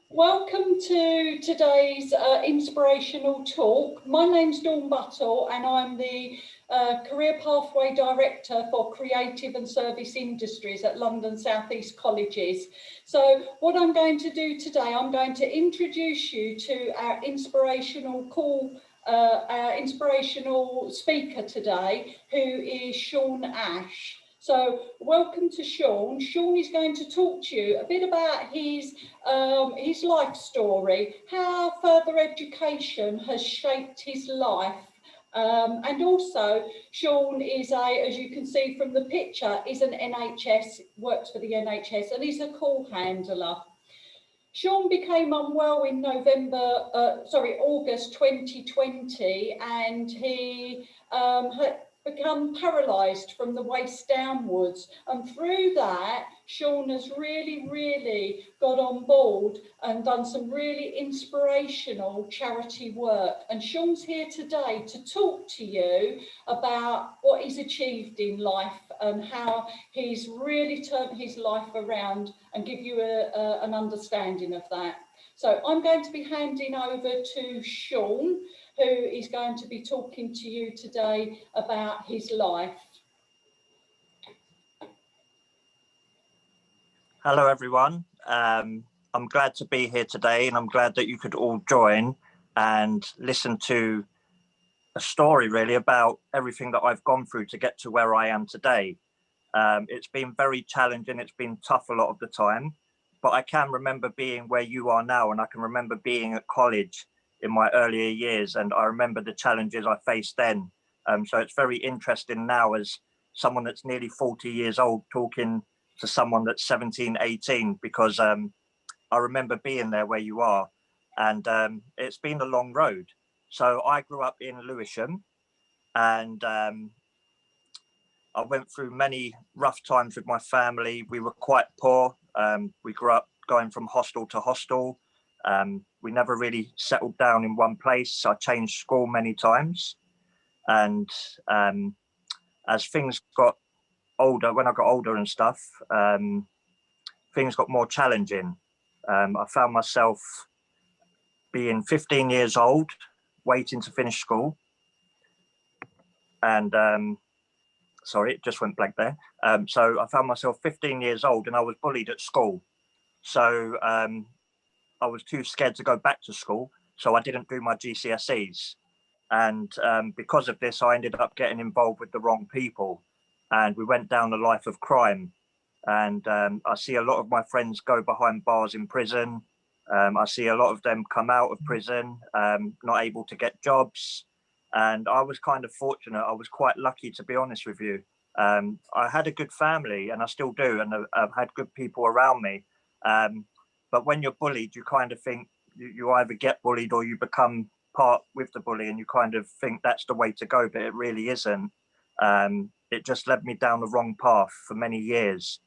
Welcome to today's inspirational talk. My name's Dawn Buttle and I'm the Career Pathway Director for Creative and Service Industries at London South East Colleges. So what I'm going to do today, I'm going to introduce you to our inspirational speaker today, who is Sean Ash. So welcome to Sean. Sean is going to talk to you a bit about his life story, how further education has shaped his life. And also, Sean is as you can see from the picture, is an NHS, works for the NHS, and he's a call handler. Sean became unwell in August 2020, and he had become paralysed from the waist downwards. And through that, Sean has really got on board and done some really inspirational charity work. And Sean's here today to talk to you about what he's achieved in life and how he's really turned his life around, and give you an understanding of that. So I'm going to be handing over to Sean, who is going to be talking to you today about his life. Hello, everyone. I'm glad to be here today, and I'm glad that you could all join and listen to a story really about everything that I've gone through to get to where I am today. It's been very challenging. It's been tough a lot of the time, but I can remember being where you are now, and I can remember being at college in my earlier years, and I remember the challenges I faced then. So it's very interesting now, as someone that's nearly 40 years old, talking to someone that's 17, 18, because I remember being there where you are, and it's been a long road. So I grew up in Lewisham, and I went through many rough times with my family. We were quite poor. We grew up going from hostel to hostel. We never really settled down in one place. I changed school many times. And as things got older, when I got older and stuff, things got more challenging. I found myself being 15 years old, waiting to finish school. And sorry, it just went blank there. So I found myself 15 years old and I was bullied at school. So I was too scared to go back to school. So I didn't do my GCSEs. And because of this, I ended up getting involved with the wrong people. And we went down the life of crime. And I see a lot of my friends go behind bars in prison. I see a lot of them come out of prison, not able to get jobs. And I was kind of fortunate. I was quite lucky, to be honest with you. I had a good family, and I still do, and I've had good people around me. But when you're bullied, you kind of think you either get bullied or you become part with the bully, and you kind of think that's the way to go, but it really isn't. It just led me down the wrong path for many years.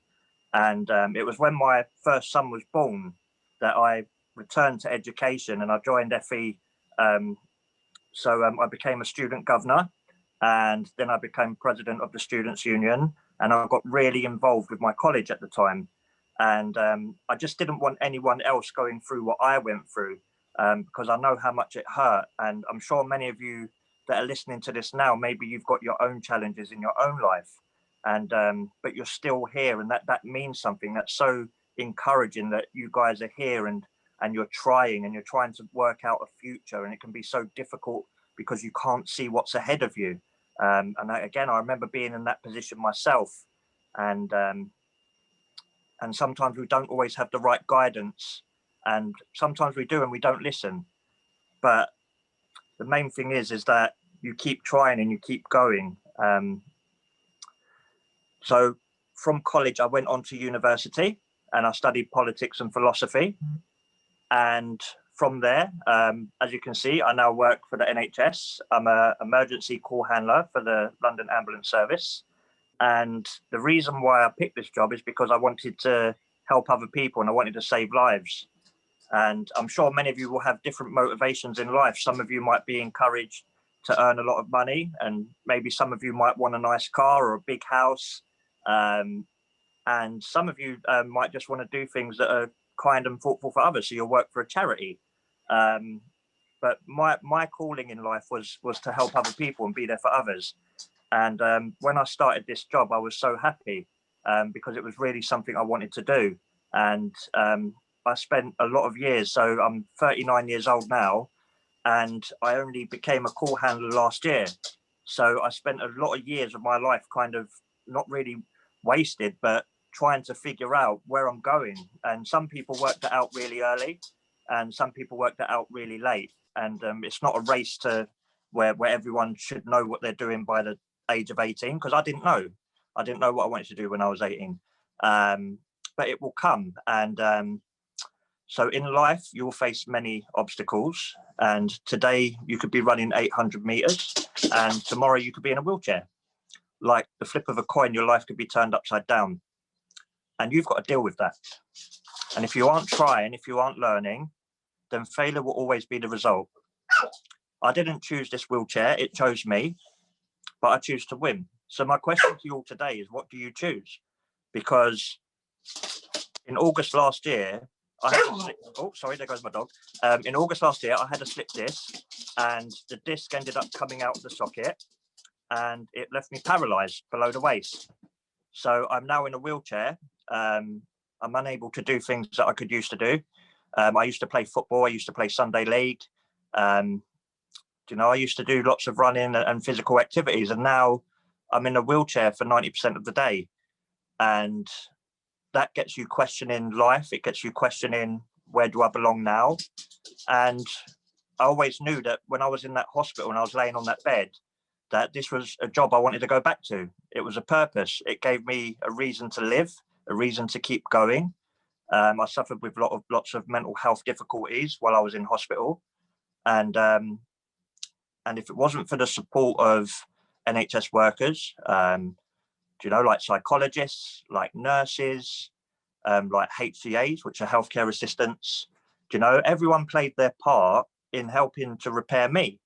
And it was when my first son was born that I returned to education, and I joined FE. So I became a student governor, and then I became president of the Students' Union, and I got really involved with my college at the time. And I just didn't want anyone else going through what I went through, because I know how much it hurt. And I'm sure many of you that are listening to this now, maybe you've got your own challenges in your own life, and but you're still here, and that means something. That's so encouraging that you guys are here, and you're trying to work out a future, and it can be so difficult because you can't see what's ahead of you. And again, I remember being in that position myself, and sometimes we don't always have the right guidance, and sometimes we do and we don't listen. But the main thing is that you keep trying and you keep going. So from college, I went on to university and I studied politics and philosophy. And from there, as you can see, I now work for the NHS. I'm an emergency call handler for the London Ambulance Service. And the reason why I picked this job is because I wanted to help other people and I wanted to save lives. And I'm sure many of you will have different motivations in life. Some of you might be encouraged to earn a lot of money, and maybe some of you might want a nice car or a big house. And some of you might just want to do things that are kind and thoughtful for others. So you'll work for a charity. But my calling in life was to help other people and be there for others. And when I started this job, I was so happy because it was really something I wanted to do. And I spent a lot of years. So I'm 39 years old now, and I only became a call handler last year. So I spent a lot of years of my life kind of not really wasted, but trying to figure out where I'm going. And some people worked it out really early, and some people worked it out really late. And it's not a race to where everyone should know what they're doing by the age of 18, because I didn't know. I didn't know what I wanted to do when I was 18. But it will come. And so in life, you'll face many obstacles. And today you could be running 800 meters, and tomorrow you could be in a wheelchair. Like the flip of a coin, your life could be turned upside down. And you've got to deal with that. And if you aren't trying, if you aren't learning, then failure will always be the result. I didn't choose this wheelchair, it chose me, but I choose to win. So my question to you all today is, what do you choose? Because in August last year, I had a slip, oh, sorry, there goes my dog. In August last year, I had a slip disc, and the disc ended up coming out of the socket, and it left me paralyzed below the waist. So I'm now in a wheelchair. I'm unable to do things that I could used to do. I used to play football. I used to play Sunday league. You know, I used to do lots of running and physical activities, and now I'm in a wheelchair for 90% of the day. And that gets you questioning life. It gets you questioning, where do I belong now? And I always knew that when I was in that hospital and I was laying on that bed, that this was a job I wanted to go back to. It was a purpose. It gave me a reason to live, a reason to keep going. I suffered with lots of mental health difficulties while I was in hospital. And if it wasn't for the support of NHS workers, like psychologists, like nurses, like HCAs, which are healthcare assistants, everyone played their part in helping to repair me.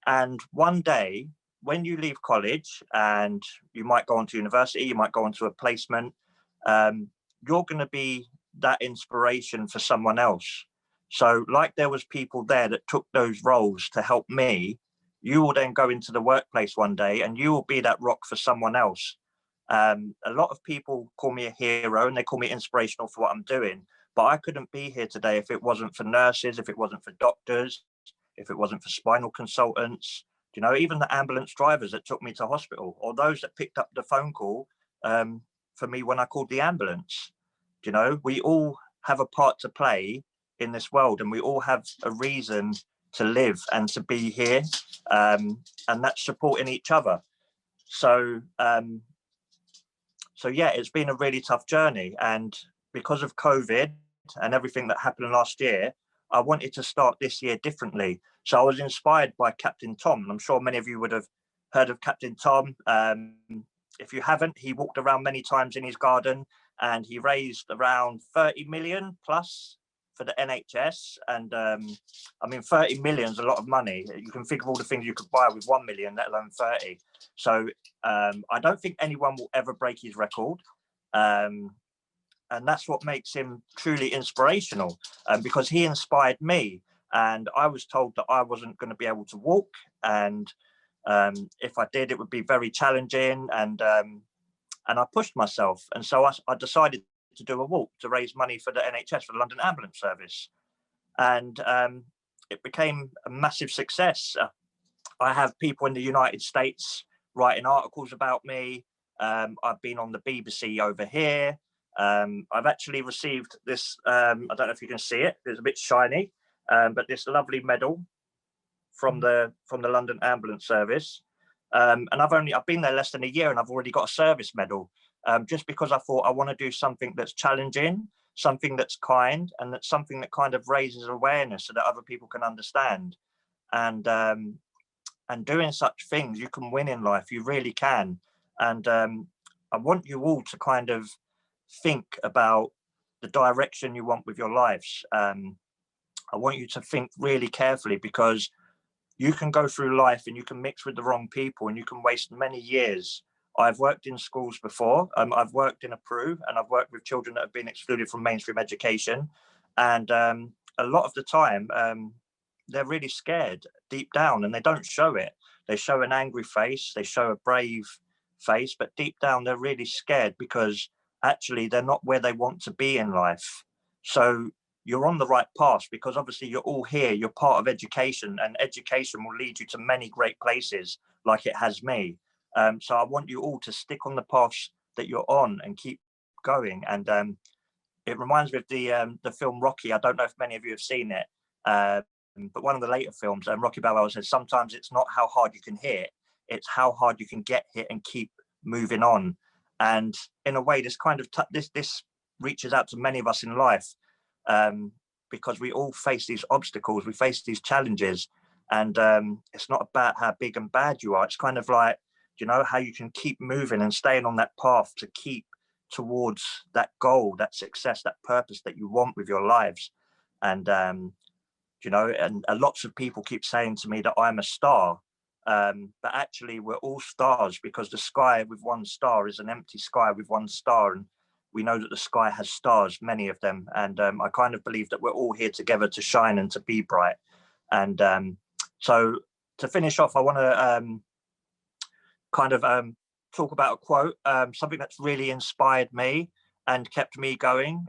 And one day, when you leave college and you might go on to university, you might go on to a placement, you're going to be that inspiration for someone else. So like there was people there that took those roles to help me, you will then go into the workplace one day and you will be that rock for someone else. A lot of people call me a hero and they call me inspirational for what I'm doing, but I couldn't be here today if it wasn't for nurses, if it wasn't for doctors, if it wasn't for spinal consultants, even the ambulance drivers that took me to hospital, or those that picked up the phone call for me when I called the ambulance. We all have a part to play in this world, and we all have a reason to live and to be here, and that's supporting each other. So yeah, it's been a really tough journey, and because of COVID and everything that happened last year, I wanted to start this year differently. So I was inspired by Captain Tom. I'm sure many of you would have heard of Captain Tom. If you haven't, he walked around many times in his garden and he raised around 30 million plus for the NHS. And 30 million is a lot of money. You can think of all the things you could buy with 1 million, let alone 30. So I don't think anyone will ever break his record. And that's what makes him truly inspirational, because he inspired me. And I was told that I wasn't going to be able to walk. And if I did, it would be very challenging. And I pushed myself. And so I decided to do a walk to raise money for the NHS, for the London Ambulance Service. And it became a massive success. I have people in the United States writing articles about me. I've been on the BBC over here. I've actually received this, I don't know if you can see it, it's a bit shiny, but this lovely medal from the London Ambulance Service. And I've been there less than a year and I've already got a service medal, just because I thought I want to do something that's challenging, something that's kind, and that's something that kind of raises awareness so that other people can understand. And doing such things, you can win in life, you really can. And I want you all to kind of think about the direction you want with your lives. I want you to think really carefully, because you can go through life and you can mix with the wrong people and you can waste many years I've worked in schools before. I've worked in a Peru, and I've worked with children that have been excluded from mainstream education. And a lot of the time, they're really scared deep down, and they don't show it. They show an angry face, they show a brave face, but deep down, they're really scared because actually they're not where they want to be in life. So you're on the right path, because obviously you're all here, you're part of education, and education will lead you to many great places like it has me. So I want you all to stick on the paths that you're on and keep going. And it reminds me of the film Rocky. I don't know if many of you have seen it, but one of the later films, Rocky Balboa says, sometimes it's not how hard you can hit, it's how hard you can get hit and keep moving on. And in a way, this kind of this reaches out to many of us in life, because we all face these obstacles, we face these challenges, and it's not about how big and bad you are. It's kind of like, you know, how you can keep moving and staying on that path to keep towards that goal, that success, that purpose that you want with your lives. And you know, and lots of people keep saying to me that I'm a star, but actually we're all stars, because the sky with one star is an empty sky with one star, and we know that the sky has stars, many of them. And I kind of believe that we're all here together to shine and to be bright. And so to finish off, I want to kind of talk about a quote, something that's really inspired me and kept me going,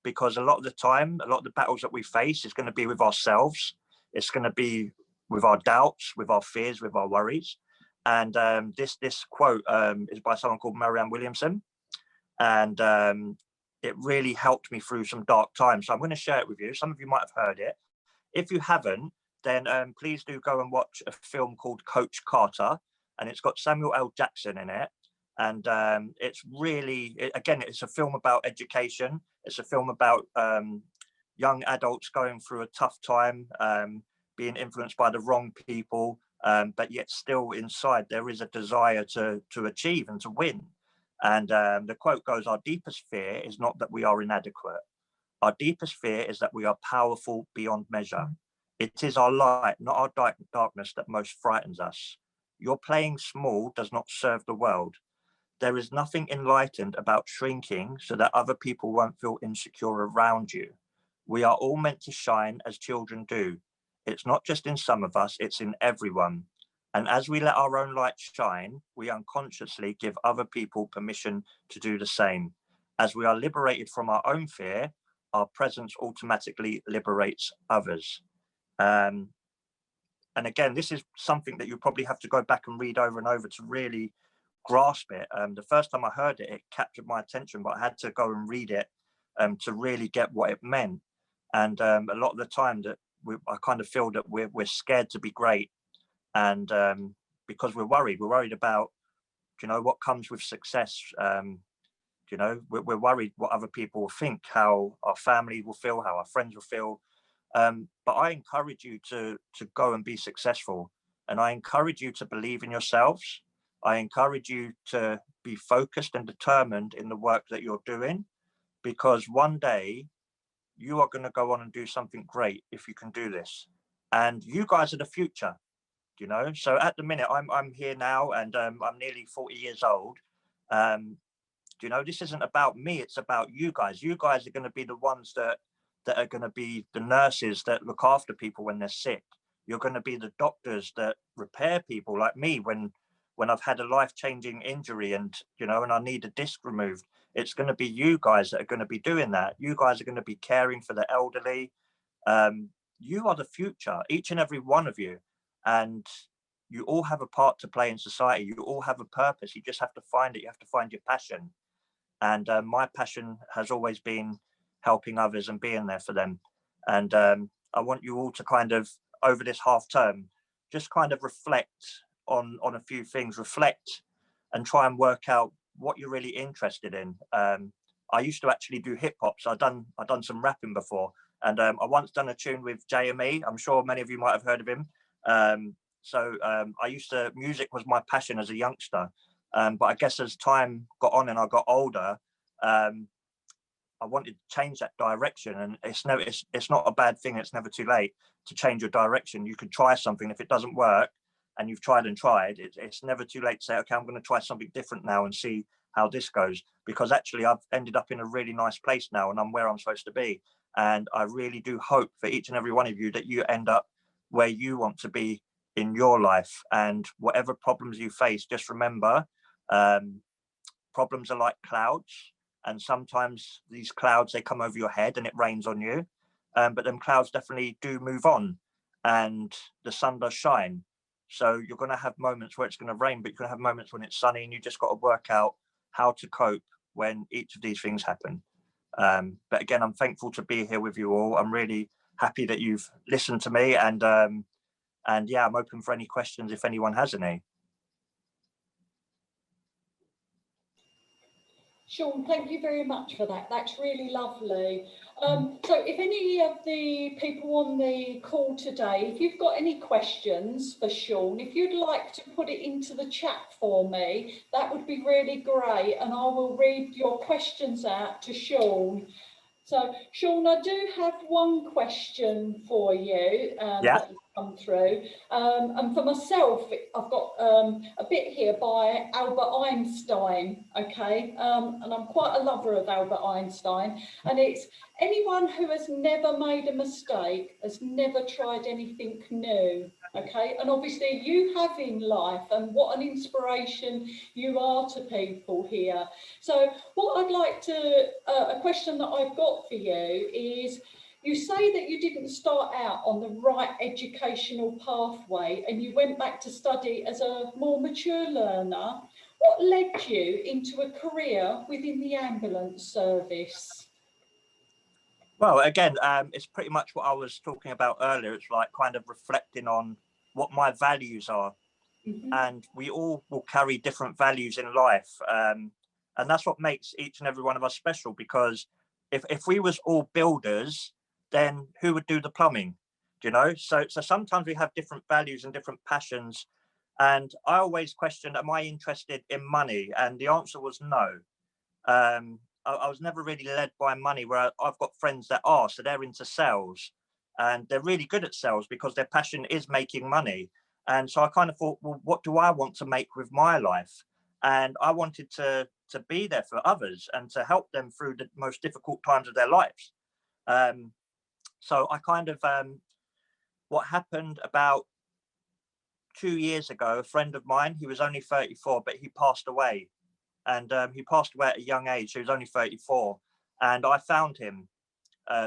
because a lot of the time, a lot of the battles that we face is going to be with ourselves. It's going to be with our doubts, with our fears, with our worries. And this quote is by someone called Marianne Williamson, and it really helped me through some dark times. So I'm going to share it with you. Some of you might have heard it. If you haven't, then please do go and watch a film called Coach Carter, and it's got Samuel L. Jackson in it. And it's really, again, it's a film about education. It's a film about young adults going through a tough time, being influenced by the wrong people, but yet still inside there is a desire to achieve and to win. And the quote goes, "Our deepest fear is not that we are inadequate. Our deepest fear is that we are powerful beyond measure. It is our light, not our darkness, that most frightens us. Your playing small does not serve the world. There is nothing enlightened about shrinking so that other people won't feel insecure around you. We are all meant to shine as children do. It's not just in some of us, it's in everyone. And as we let our own light shine, we unconsciously give other people permission to do the same. As we are liberated from our own fear, our presence automatically liberates others." And again, this is something that you probably have to go back and read over and over to really grasp it. The first time I heard it, it captured my attention, but I had to go and read it to really get what it meant. And a lot of the time that I kind of feel that we're scared to be great, and because we're worried about, you know, what comes with success. You know, we're worried what other people will think, how our family will feel, how our friends will feel. But I encourage you to go and be successful, and I encourage you to believe in yourselves. I encourage you to be focused and determined in the work that you're doing, because one day you are going to go on and do something great if you can do this. And you guys are the future, you know. So at the minute, I'm here now, and I'm nearly 40 years old. You know, this isn't about me, it's about you guys. You guys are going to be the ones that are going to be the nurses that look after people when they're sick. You're going to be the doctors that repair people, like me, when I've had a life-changing injury, and, you know, and I need a disc removed. It's going to be you guys that are going to be doing that. You guys are going to be caring for the elderly. You are the future, each and every one of you. And you all have a part to play in society. You all have a purpose. You just have to find it. You have to find your passion. And my passion has always been helping others and being there for them. And I want you all to kind of, over this half term, just kind of reflect on a few things, reflect and try and work out what you're really interested in. I used to actually do hip hop, so I've done some rapping before. And I once done a tune with JME. I'm sure many of you might have heard of him. Music was my passion as a youngster. But I guess as time got on and I got older, I wanted to change that direction. And it's not a bad thing. It's never too late to change your direction. You could try something. If it doesn't work, and you've tried and tried, it's never too late to say, okay, I'm going to try something different now and see how this goes, because actually I've ended up in a really nice place now and I'm where I'm supposed to be. And I really do hope for each and every one of you that you end up where you want to be in your life. And whatever problems you face, just remember, problems are like clouds, and sometimes these clouds, they come over your head and it rains on you, but them clouds definitely do move on and the sun does shine. So you're going to have moments where it's going to rain, but you're going to have moments when it's sunny, and you just got to work out how to cope when each of these things happen. But again, I'm thankful to be here with you all. I'm really happy that you've listened to me, and yeah, I'm open for any questions if anyone has any. Sean, thank you very much for that. That's really lovely. So if any of the people on the call today, if you've got any questions for Sean, if you'd like to put it into the chat for me, that would be really great. And I will read your questions out to Sean. So, Sean, I do have one question for you that has come through. And for myself, I've got a bit here by Albert Einstein, okay? And I'm quite a lover of Albert Einstein. And it's, anyone who has never made a mistake has never tried anything new. Okay, and obviously you have in life, and what an inspiration you are to people here. So what I'd like to, a question that I've got for you is, you say that you didn't start out on the right educational pathway and you went back to study as a more mature learner. What led you into a career within the ambulance service? Well, again, it's pretty much what I was talking about earlier. It's like kind of reflecting on what my values are. Mm-hmm. And we all will carry different values in life. And that's what makes each and every one of us special, because if we was all builders, then who would do the plumbing? Do you know? So sometimes we have different values and different passions. And I always questioned, am I interested in money? And the answer was no. I was never really led by money, where I've got friends that are, so they're into sales and they're really good at sales because their passion is making money. And so I kind of thought, well, what do I want to make with my life? And I wanted to be there for others and to help them through the most difficult times of their lives. So I kind of, what happened about 2 years ago, a friend of mine, he was only 34, but he passed away. And he passed away at a young age. So he was only 34. And I found him.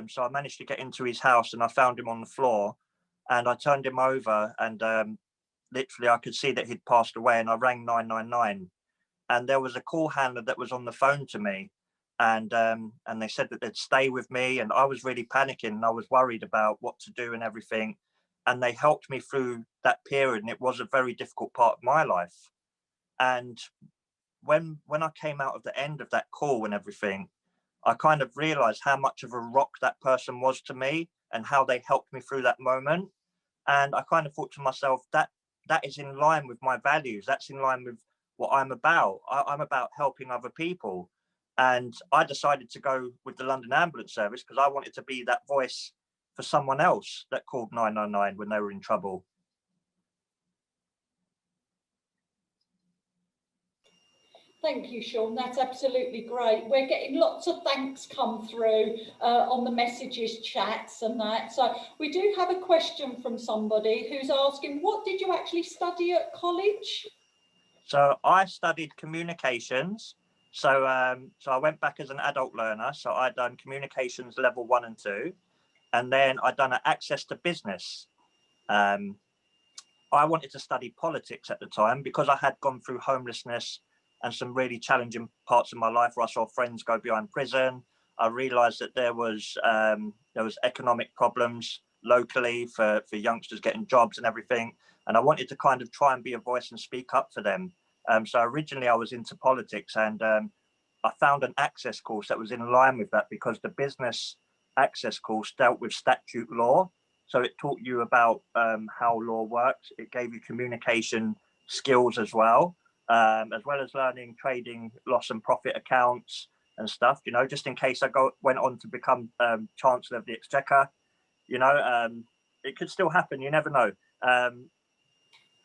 So I managed to get into his house and I found him on the floor. And I turned him over, and literally I could see that he'd passed away. And I rang 999. And there was a call handler that was on the phone to me. And they said that they'd stay with me. And I was really panicking and I was worried about what to do and everything. And they helped me through that period. And it was a very difficult part of my life. And when I came out of the end of that call and everything, I kind of realized how much of a rock that person was to me and how they helped me through that moment. And I kind of thought to myself, that is in line with my values. That's in line with what I'm about. I'm about helping other people. And I decided to go with the London Ambulance Service because I wanted to be that voice for someone else that called 999 when they were in trouble. Thank you, Sean. That's absolutely great. We're getting lots of thanks come through on the messages, chats and that. So we do have a question from somebody who's asking, what did you actually study at college? So I studied communications. So I went back as an adult learner. So I'd done communications level 1 and 2. And then I'd done an access to business. I wanted to study politics at the time because I had gone through homelessness and some really challenging parts of my life where I saw friends go behind prison. I realized that there was economic problems locally for youngsters getting jobs and everything. And I wanted to kind of try and be a voice and speak up for them. So originally I was into politics, and I found an access course that was in line with that, because the business access course dealt with statute law. So it taught you about how law works. It gave you communication skills as well as learning trading loss and profit accounts and stuff, you know, just in case I went on to become Chancellor of the Exchequer, you know, it could still happen. You never know.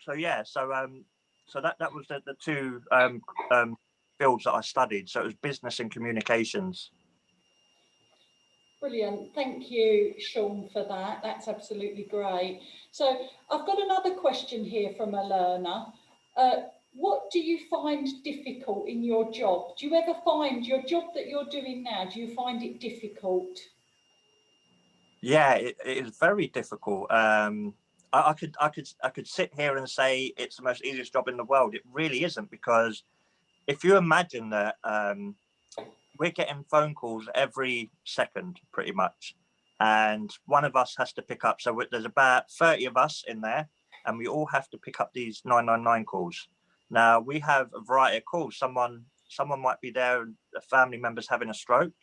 so yeah, so that was the two fields that I studied. So it was business and communications. Brilliant. Thank you, Sean, for that. That's absolutely great. So I've got another question here from a learner. What do you find difficult in your job? Do you ever find your job that you're doing now, do you find it difficult? Yeah, it is very difficult. I could sit here and say it's the most easiest job in the world. It really isn't, because if you imagine that we're getting phone calls every second, pretty much, and one of us has to pick up. So there's about 30 of us in there, and we all have to pick up these 999 calls. Now we have a variety of calls. Someone might be there, and a family member's having a stroke.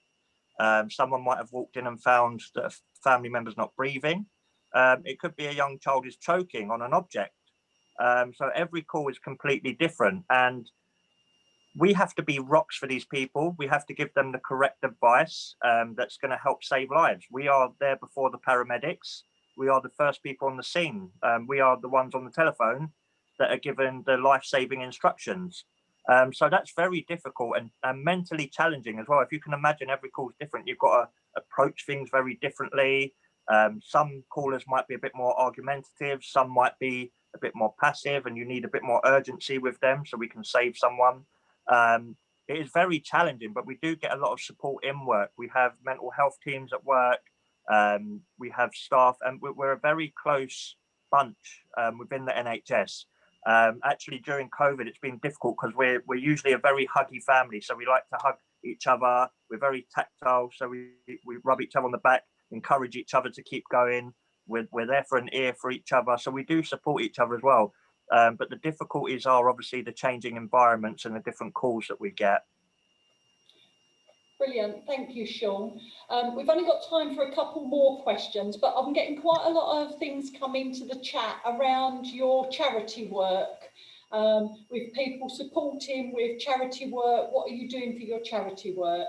Someone might have walked in and found that a family member's not breathing. It could be a young child is choking on an object. So every call is completely different, and we have to be rocks for these people. We have to give them the correct advice that's going to help save lives. We are there before the paramedics. We are the first people on the scene. We are the ones on the telephone that are given the life-saving instructions. So that's very difficult and mentally challenging as well. If you can imagine, every call is different. You've got to approach things very differently. Some callers might be a bit more argumentative. Some might be a bit more passive, and you need a bit more urgency with them so we can save someone. It is very challenging, but we do get a lot of support in work. We have mental health teams at work. We have staff, and we're a very close bunch within the NHS. Actually, during COVID, it's been difficult because we're usually a very huggy family. So we like to hug each other. We're very tactile. So we rub each other on the back, encourage each other to keep going. We're there for an ear for each other. So we do support each other as well. But the difficulties are obviously the changing environments and the different calls that we get. Brilliant. Thank you, Sean. We've only got time for a couple more questions, but I'm getting quite a lot of things coming to the chat around your charity work, with people supporting with charity work. What are you doing for your charity work?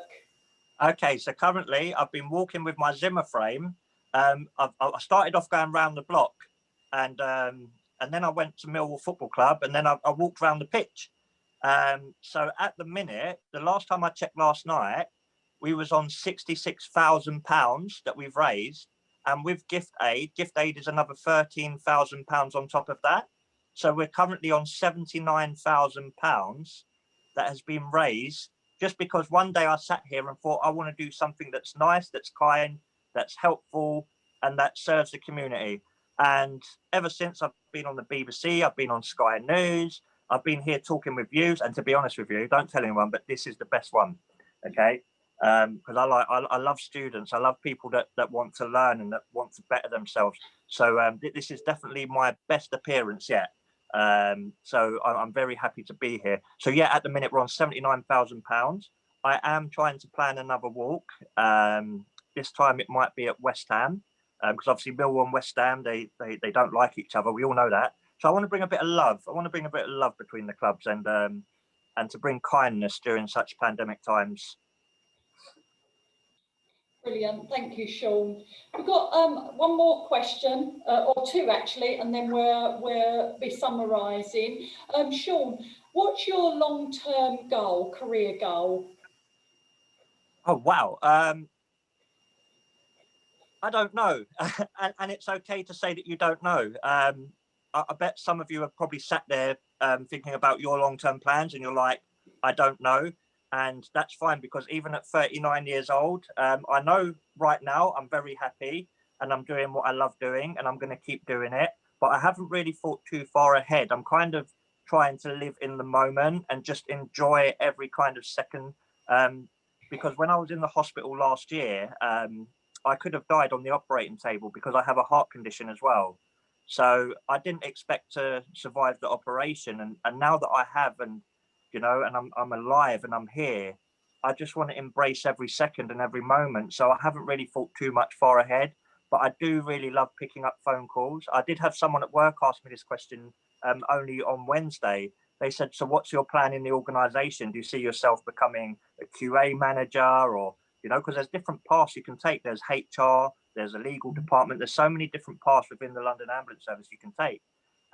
Okay, so currently I've been walking with my Zimmer frame. I started off going around the block, and then I went to Millwall Football Club, and then I walked around the pitch. So at the minute, the last time I checked last night, we was on £66,000 that we've raised, and with gift aid is another £13,000 on top of that. So we're currently on £79,000 that has been raised, just because one day I sat here and thought, I want to do something that's nice, that's kind, that's helpful, and that serves the community. And ever since, I've been on the BBC, I've been on Sky News, I've been here talking with you. And to be honest with you, don't tell anyone, but this is the best one. Okay. Because I love students. I love people that want to learn and that want to better themselves. So this is definitely my best appearance yet. So I'm very happy to be here. So yeah, at the minute we're on £79,000. I am trying to plan another walk. This time it might be at West Ham, because obviously Millwall and West Ham, they don't like each other. We all know that. So I want to bring a bit of love. I want to bring a bit of love between the clubs, and to bring kindness during such pandemic times. Brilliant. Thank you, Sean. We've got one more question, or two actually, and then we'll be summarising. Sean, what's your long-term goal, career goal? Oh, wow. I don't know. and it's okay to say that you don't know. I bet some of you have probably sat there thinking about your long-term plans, and you're like, I don't know. And that's fine, because even at 39 years old, I know right now I'm very happy and I'm doing what I love doing, and I'm going to keep doing it. But I haven't really thought too far ahead. I'm kind of trying to live in the moment and just enjoy every kind of second. Because when I was in the hospital last year, I could have died on the operating table, because I have a heart condition as well. So I didn't expect to survive the operation. And now that I have, and and I'm alive and I'm here, I just want to embrace every second and every moment. So I haven't really thought too much far ahead, but I do really love picking up phone calls. I did have someone at work ask me this question only on Wednesday. They said, so what's your plan in the organization? Do you see yourself becoming a QA manager, or, because there's different paths you can take. There's HR, there's a legal department. There's so many different paths within the London Ambulance Service you can take.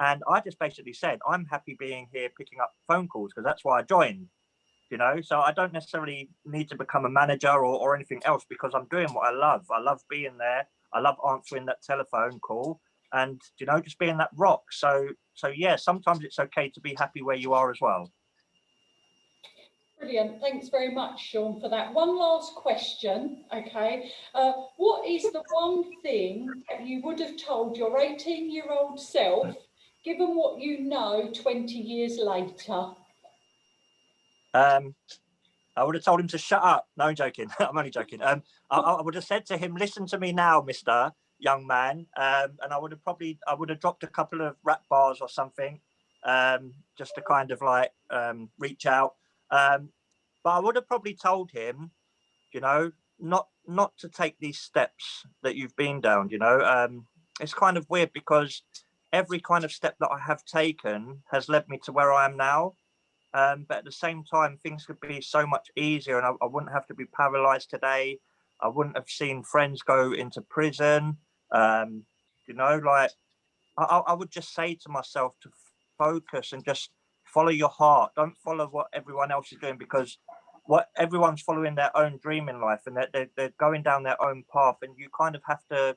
And I just basically said, I'm happy being here picking up phone calls because that's why I joined, you know. So I don't necessarily need to become a manager or anything else because I'm doing what I love. I love being there. I love answering that telephone call and, you know, just being that rock. So yeah, sometimes it's okay to be happy where you are as well. Brilliant. Thanks very much, Sean, for that. One last question, okay. What is the one thing that you would have told your 18-year-old self, given what you know 20 years later? I would have told him to shut up. No, I'm joking. I'm only joking. I would have said to him, listen to me now, Mr. Young Man. And I would have dropped a couple of rap bars or something, just to kind of like reach out. But I would have probably told him, you know, not to take these steps that you've been down, you know. It's kind of weird because every kind of step that I have taken has led me to where I am now. But at the same time, things could be so much easier, and I wouldn't have to be paralyzed today. I wouldn't have seen friends go into prison. You know, like I would just say to myself to focus and just follow your heart. Don't follow what everyone else is doing because what everyone's following their own dream in life, and they're going down their own path, and you kind of have to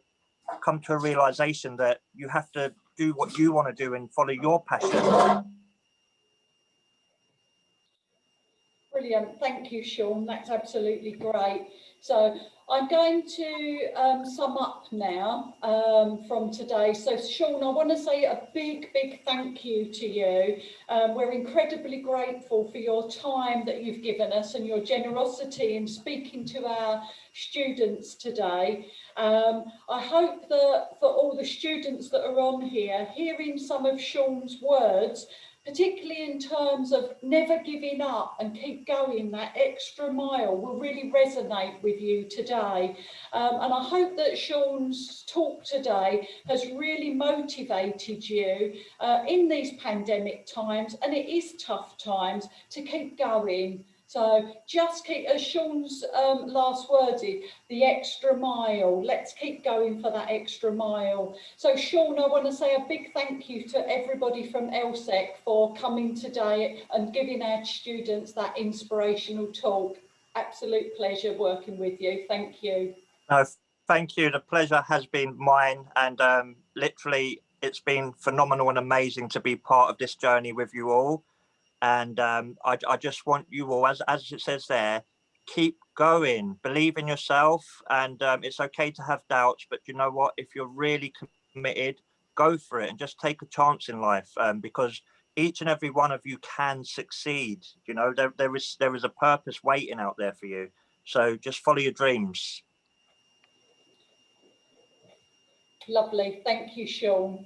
come to a realization that you have to do what you want to do and follow your passion. Brilliant. Thank you, Sean. That's absolutely great. So I'm going to sum up now from today. So Sean, I want to say a big thank you to you. We're incredibly grateful for your time that you've given us and your generosity in speaking to our students today. I hope that for all the students that are on here, hearing some of Sean's words, particularly in terms of never giving up and keep going, that extra mile will really resonate with you today. And I hope that Sean's talk today has really motivated you in these pandemic times, and it is tough times, to keep going. So just keep, as Sean's last words is, the extra mile. Let's keep going for that extra mile. So Sean, I want to say a big thank you to everybody from LSEC for coming today and giving our students that inspirational talk. Absolute pleasure working with you. Thank you. No, thank you. The pleasure has been mine, and literally it's been phenomenal and amazing to be part of this journey with you all. And I just want you all, as it says there, keep going, believe in yourself, and it's okay to have doubts, but you know what, if you're really committed, go for it and just take a chance in life, because each and every one of you can succeed. You know, there is a purpose waiting out there for you, so just follow your dreams. Lovely. Thank you, Sean.